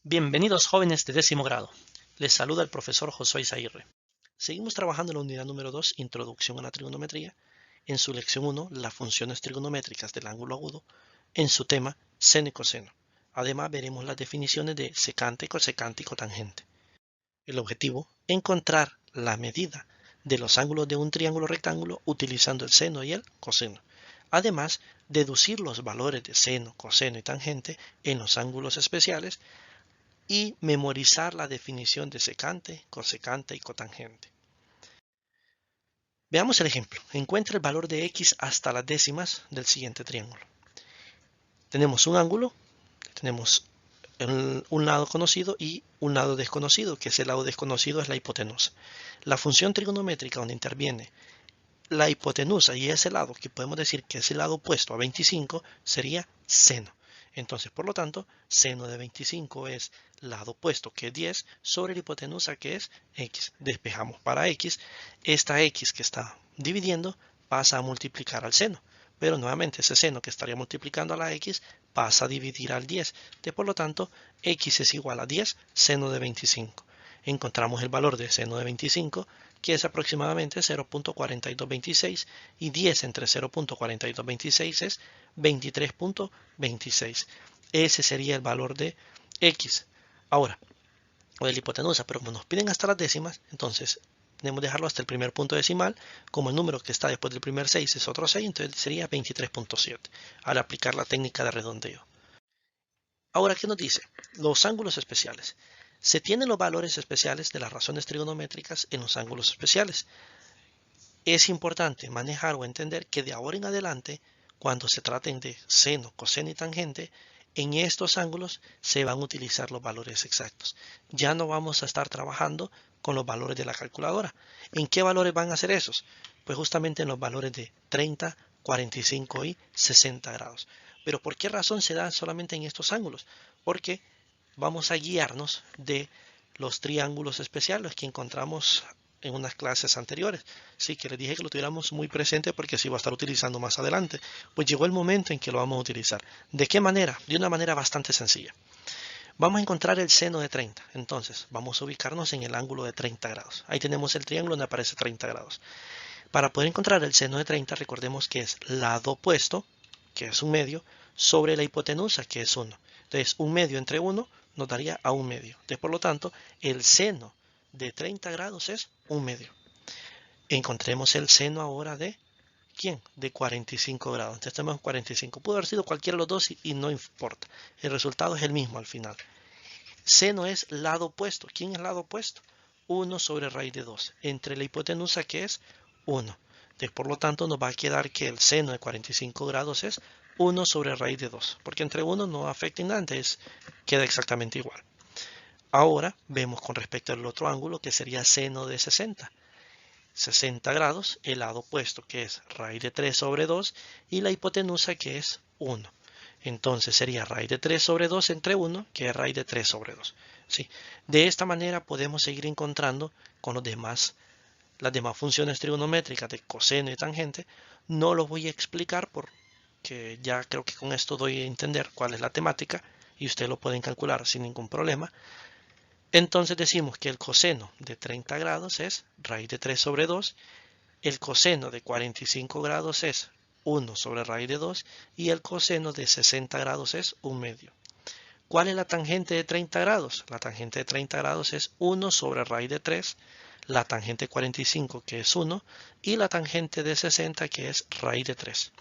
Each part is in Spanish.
Bienvenidos jóvenes de décimo grado. Les saluda el profesor Josué Izaguirre. Seguimos trabajando en la unidad número 2, Introducción a la Trigonometría, en su lección 1, las funciones trigonométricas del ángulo agudo, en su tema, seno y coseno. Además veremos las definiciones de secante, cosecante y cotangente. El objetivo, encontrar la medida de los ángulos de un triángulo rectángulo utilizando el seno y el coseno. Además, deducir los valores de seno, coseno y tangente en los ángulos especiales y memorizar la definición de secante, cosecante y cotangente. Veamos el ejemplo. Encuentra el valor de x hasta las décimas del siguiente triángulo. Tenemos un ángulo, tenemos un lado conocido y un lado desconocido, que ese lado desconocido es la hipotenusa. La función trigonométrica donde interviene la hipotenusa y ese lado, que podemos decir que es el lado opuesto a 25, sería seno. Entonces, por lo tanto, seno de 25 es lado opuesto, que es 10, sobre la hipotenusa, que es x. Despejamos para x. Esta x que está dividiendo pasa a multiplicar al seno. Pero nuevamente ese seno que estaría multiplicando a la x pasa a dividir al 10. Por lo tanto, x es igual a 10 seno de 25. Encontramos el valor de seno de 25, que es aproximadamente 0.4226, y 10 entre 0.4226 es 23.26. Ese sería el valor de x. Ahora, o de la hipotenusa, pero como nos piden hasta las décimas, entonces tenemos que dejarlo hasta el primer punto decimal. Como el número que está después del primer 6 es otro 6, entonces sería 23.7 al aplicar la técnica de redondeo. Ahora, ¿qué nos dice? Los ángulos especiales. Se tienen los valores especiales de las razones trigonométricas en los ángulos especiales. Es importante manejar o entender que de ahora en adelante, cuando se traten de seno, coseno y tangente, en estos ángulos se van a utilizar los valores exactos. Ya no vamos a estar trabajando con los valores de la calculadora. ¿En qué valores van a ser esos? Pues justamente en los valores de 30, 45 y 60 grados. Pero ¿por qué razón se da solamente en estos ángulos? Porque vamos a guiarnos de los triángulos especiales que encontramos en unas clases anteriores. Sí, que les dije que lo tuviéramos muy presente porque se iba a estar utilizando más adelante. Pues llegó el momento en que lo vamos a utilizar. ¿De qué manera? De una manera bastante sencilla. Vamos a encontrar el seno de 30. Entonces, vamos a ubicarnos en el ángulo de 30 grados. Ahí tenemos el triángulo donde aparece 30 grados. Para poder encontrar el seno de 30, recordemos que es lado opuesto, que es un medio, sobre la hipotenusa, que es 1. Entonces, un medio entre 1 nos daría a un medio. Entonces, por lo tanto, el seno de 30 grados es un medio. Encontremos el seno ahora de ¿quién? De 45 grados. Entonces tenemos 45. Pudo haber sido cualquiera de los dos y no importa. El resultado es el mismo al final. Seno es lado opuesto. ¿Quién es lado opuesto? 1 sobre raíz de 2. Entre la hipotenusa, que es 1. Entonces, por lo tanto, nos va a quedar que el seno de 45 grados es 1 sobre raíz de 2. Porque entre 1 no afecta en nada, entonces queda exactamente igual. Ahora vemos con respecto al otro ángulo, que sería seno de 60. 60 grados, el lado opuesto, que es raíz de 3 sobre 2, y la hipotenusa, que es 1. Entonces sería raíz de 3 sobre 2 entre 1, que es raíz de 3 sobre 2. ¿Sí? De esta manera podemos seguir encontrando con las demás funciones trigonométricas de coseno y tangente. No lo voy a explicar porque ya creo que con esto doy a entender cuál es la temática y ustedes lo pueden calcular sin ningún problema. Entonces decimos que el coseno de 30 grados es raíz de 3 sobre 2, el coseno de 45 grados es 1 sobre raíz de 2 y el coseno de 60 grados es 1 medio. ¿Cuál es la tangente de 30 grados? La tangente de 30 grados es 1 sobre raíz de 3, la tangente de 45, que es 1, y la tangente de 60, que es raíz de 3.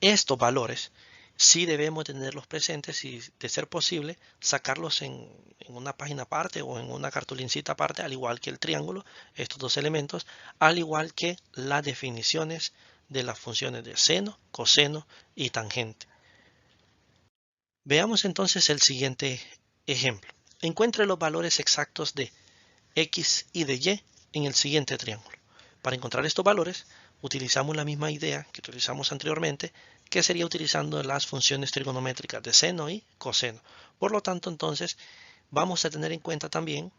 Estos valores sí debemos tenerlos presentes y, de ser posible, sacarlos en una página aparte o en una cartulincita aparte, al igual que el triángulo, estos dos elementos, al igual que las definiciones de las funciones de seno, coseno y tangente. Veamos entonces el siguiente ejemplo. Encuentre los valores exactos de x y de y en el siguiente triángulo. Para encontrar estos valores, utilizamos la misma idea que utilizamos anteriormente, que sería utilizando las funciones trigonométricas de seno y coseno. Por lo tanto, entonces, vamos a tener en cuenta también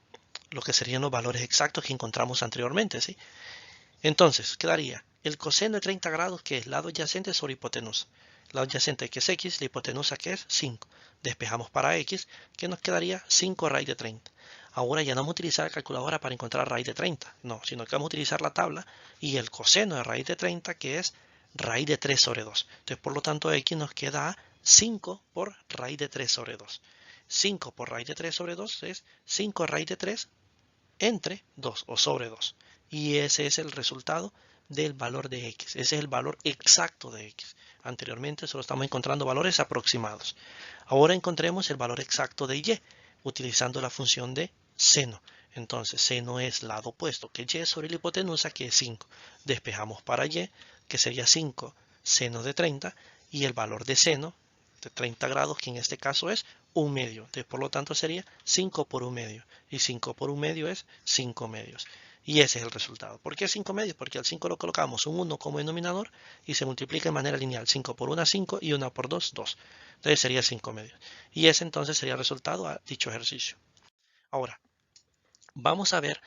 lo que serían los valores exactos que encontramos anteriormente, ¿sí? Entonces, quedaría el coseno de 30 grados, que es lado adyacente sobre hipotenusa. Lado adyacente, que es x, la hipotenusa, que es 5. despejamos para x, que nos quedaría 5 raíz de 30. Ahora ya no vamos a utilizar la calculadora para encontrar raíz de 30, no, sino que vamos a utilizar la tabla y el coseno de raíz de 30, que es raíz de 3 sobre 2. Entonces, por lo tanto, x nos queda 5 por raíz de 3 sobre 2. 5 por raíz de 3 sobre 2 es 5 raíz de 3 entre 2 o sobre 2. Y ese es el resultado del valor de x. Ese es el valor exacto de x. Anteriormente solo estamos encontrando valores aproximados. Ahora encontremos el valor exacto de y utilizando la función de seno. Entonces seno es lado opuesto que y sobre la hipotenusa, que es 5. Despejamos para y, que sería 5 seno de 30, y el valor de seno de 30 grados, que en este caso es 1 medio. Entonces, por lo tanto sería 5 por 1 medio. Y 5 por 1 medio es 5 medios. Y ese es el resultado. ¿Por qué 5 medios? Porque al 5 lo colocamos un 1 como denominador y se multiplica de manera lineal. 5 por 1, 5 y 1 por 2, 2. Entonces sería 5 medios. Y ese entonces sería el resultado a dicho ejercicio. Ahora, vamos a ver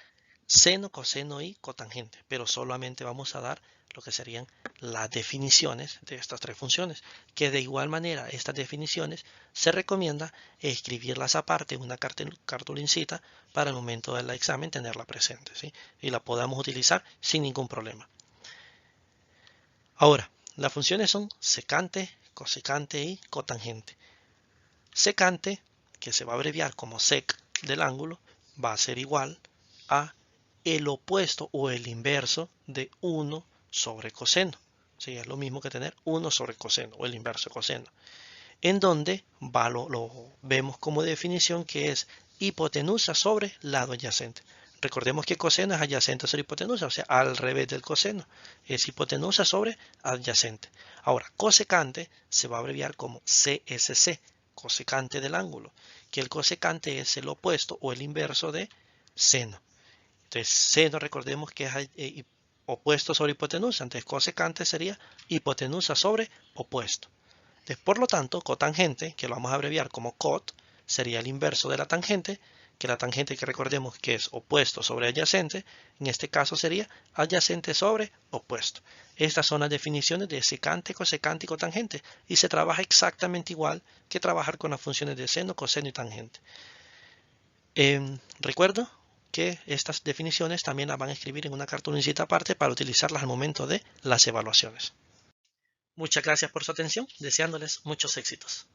seno, coseno y cotangente, pero solamente vamos a dar lo que serían las definiciones de estas tres funciones, que de igual manera estas definiciones se recomienda escribirlas aparte en una cartulincita para el momento del examen tenerla presente, ¿sí? Y la podamos utilizar sin ningún problema. Ahora, las funciones son secante, cosecante y cotangente. Secante, que se va a abreviar como sec del ángulo, va a ser igual a el opuesto o el inverso de 1 sobre coseno. Sí, es lo mismo que tener 1 sobre coseno o el inverso de coseno. En donde lo vemos como definición, que es hipotenusa sobre lado adyacente. Recordemos que coseno es adyacente sobre hipotenusa, o sea, al revés del coseno. Es hipotenusa sobre adyacente. Ahora, cosecante se va a abreviar como CSC, cosecante del ángulo, que el cosecante es el opuesto o el inverso de seno. Entonces, seno, recordemos que es opuesto sobre hipotenusa. Entonces, cosecante sería hipotenusa sobre opuesto. Entonces, por lo tanto, cotangente, que lo vamos a abreviar como cot, sería el inverso de la tangente, que la tangente, que recordemos que es opuesto sobre adyacente, en este caso sería adyacente sobre opuesto. Estas son las definiciones de secante, cosecante y cotangente, y se trabaja exactamente igual que trabajar con las funciones de seno, coseno y tangente. Recuerdo que estas definiciones también las van a escribir en una cartulincita aparte para utilizarlas al momento de las evaluaciones. Muchas gracias por su atención, deseándoles muchos éxitos.